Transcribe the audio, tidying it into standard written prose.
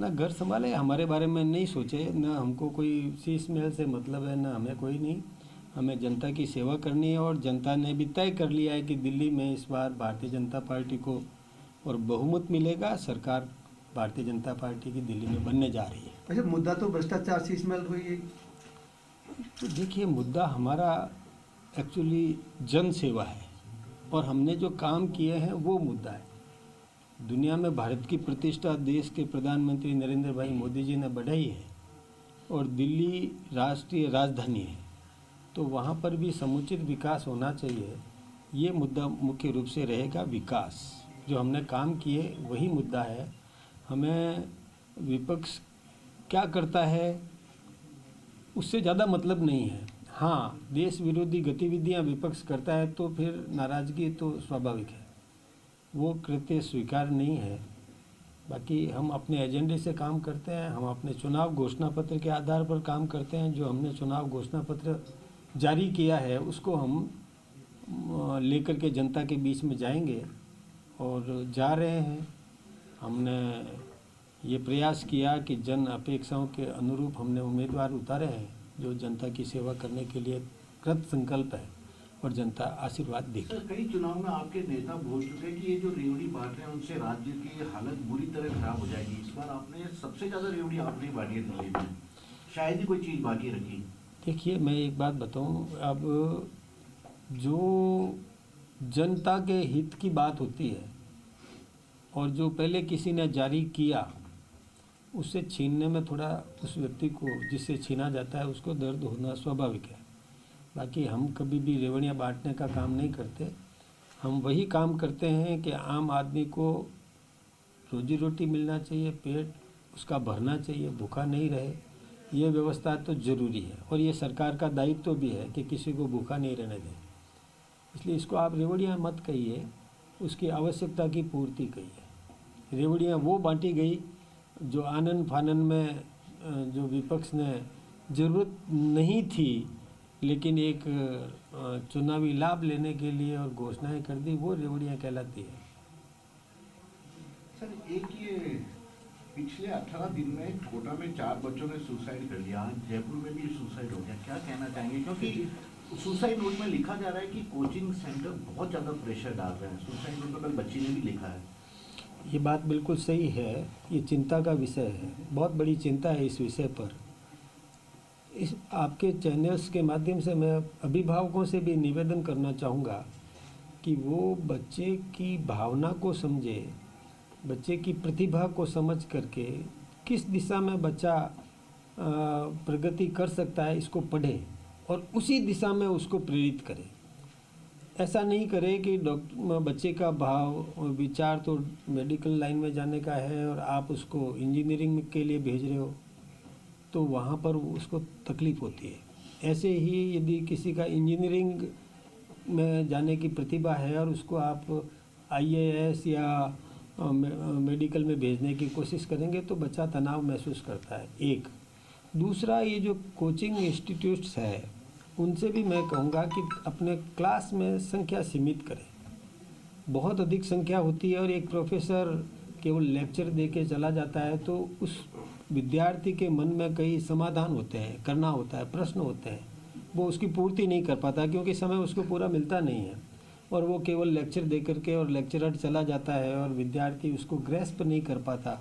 अपना घर संभाले, हमारे बारे में नहीं सोचे, ना हमको कोई शीश महल से मतलब है, ना हमें कोई नहीं। हमें जनता की सेवा करनी है और जनता ने भी तय कर लिया है कि दिल्ली में इस बार भारतीय जनता पार्टी को और बहुमत मिलेगा। सरकार भारतीय जनता पार्टी की दिल्ली में बनने जा रही है। अच्छा, मुद्दा तो भ्रष्टाचार शीश महल हुई है। तो देखिए, मुद्दा हमारा एक्चुअली जन सेवा है और हमने जो काम किए हैं वो मुद्दा है। दुनिया में भारत की प्रतिष्ठा देश के प्रधानमंत्री नरेंद्र भाई मोदी जी ने बढ़ाई है और दिल्ली राष्ट्रीय राजधानी है, तो वहाँ पर भी समुचित विकास होना चाहिए। ये मुद्दा मुख्य रूप से रहेगा, विकास। जो हमने काम किए वही मुद्दा है। हमें विपक्ष क्या करता है उससे ज़्यादा मतलब नहीं है। हाँ, देश विरोधी गतिविधियाँ विपक्ष करता है तो फिर नाराज़गी तो स्वाभाविक है, वो कृत्य स्वीकार नहीं है। बाकी हम अपने एजेंडे से काम करते हैं, हम अपने चुनाव घोषणा पत्र के आधार पर काम करते हैं। जो हमने चुनाव घोषणा पत्र जारी किया है उसको हम लेकर के जनता के बीच में जाएंगे और जा रहे हैं। हमने ये प्रयास किया कि जन अपेक्षाओं के अनुरूप हमने उम्मीदवार उतारे हैं जो जनता की सेवा करने के लिए कृत संकल्प है और जनता आशीर्वाद देगी। सर, कई चुनाव में आपके नेता बोल चुके हैं कि ये जो रेवड़ी बांट रहे हैं उनसे राज्य की हालत बुरी तरह खराब हो जाएगी। इस बार आपने सबसे ज़्यादा रेवड़ी आपने बांटी है दिल्ली में, शायद ही कोई चीज़ बाकी रखी। देखिए, मैं एक बात बताऊं, अब जो जनता के हित की बात होती है और जो पहले किसी ने जारी किया उससे छीनने में थोड़ा उस व्यक्ति को जिससे छीना जाता है उसको दर्द होना स्वाभाविक है। बाकी हम कभी भी रेवड़ियाँ बांटने का काम नहीं करते। हम वही काम करते हैं कि आम आदमी को रोजी रोटी मिलना चाहिए, पेट उसका भरना चाहिए, भूखा नहीं रहे। ये व्यवस्था तो ज़रूरी है और ये सरकार का दायित्व भी है कि किसी को भूखा नहीं रहने दें। इसलिए इसको आप रेवड़ियाँ मत कहिए, उसकी आवश्यकता की पूर्ति कहिए। रेवड़ियाँ वो बांटी गई जो आनन फानन में जो विपक्ष ने ज़रूरत नहीं थी लेकिन एक चुनावी लाभ लेने के लिए और घोषणाएं कर दी, वो रेवड़ियाँ कहलाती है। सर, एक ये पिछले 18 दिन में कोटा में 4 बच्चों ने सुसाइड कर लिया, जयपुर में भी सुसाइड हो गया, क्या कहना चाहेंगे? क्योंकि सुसाइड नोट में लिखा जा रहा है कि कोचिंग सेंटर बहुत ज़्यादा प्रेशर डाल रहे हैं। सुसाइड नोट में बच्ची ने भी लिखा है। ये बात बिल्कुल सही है, ये चिंता का विषय है, बहुत बड़ी चिंता है इस विषय पर। इस आपके चैनल्स के माध्यम से मैं अभिभावकों से भी निवेदन करना चाहूँगा कि वो बच्चे की भावना को समझे, बच्चे की प्रतिभा को समझ करके किस दिशा में बच्चा प्रगति कर सकता है इसको पढ़े और उसी दिशा में उसको प्रेरित करें। ऐसा नहीं करे कि बच्चे का भाव और विचार तो मेडिकल लाइन में जाने का है और आप उसको इंजीनियरिंग के लिए भेज रहे हो तो वहाँ पर उसको तकलीफ़ होती है। ऐसे ही यदि किसी का इंजीनियरिंग में जाने की प्रतिभा है और उसको आप IAS या मेडिकल में भेजने की कोशिश करेंगे तो बच्चा तनाव महसूस करता है। एक दूसरा, ये जो कोचिंग इंस्टीट्यूट्स है उनसे भी मैं कहूँगा कि अपने क्लास में संख्या सीमित करें। बहुत अधिक संख्या होती है और एक प्रोफेसर केवल लेक्चर दे के चला जाता है तो उस विद्यार्थी के मन में कई समाधान होते हैं, करना होता है, प्रश्न होते हैं, वो उसकी पूर्ति नहीं कर पाता क्योंकि समय उसको पूरा मिलता नहीं है और वो केवल लेक्चर दे करके और लेक्चरर चला जाता है और विद्यार्थी उसको ग्रैस्प नहीं कर पाता।